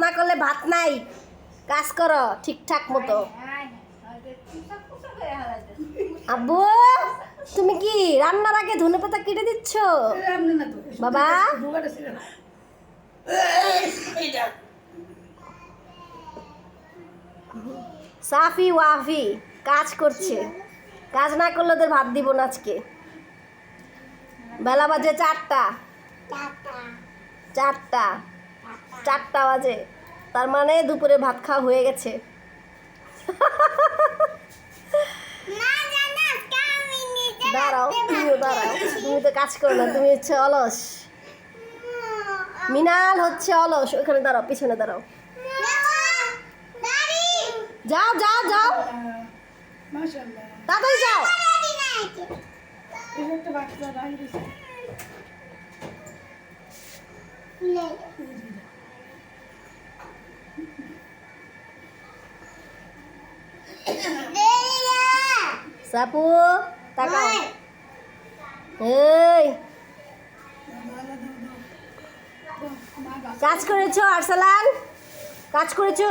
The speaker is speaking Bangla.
না করলে ভাত নাই, কাজ করো ঠিকঠাক মতো। আব্বু তুমি কি রান্নার আগে ধনেপাতা কেটে দিচ্ছ বাবা? সাফি ওয়াফি কাজ করছে, কাজ না করলে ওদের ভাত দিব না আজকে। বেলা বাজে 4টা, 4টা বাজে, তার মানে দুপুরে ভাত খাওয়া হয়ে গেছে। দাঁড়াও, তুমিও দাঁড়াও, তুমি তো কাজ করো না, তুমি হচ্ছে অলস। মিনাল হচ্ছে অলস। ওখানে দাঁড়াও, পিছনে দাঁড়াও। যাও যাও যাও, তাড়াতাড়ি যাও। সাপু তাকাও। এই কাজ করেছো আরসালান? কাজ করেছো?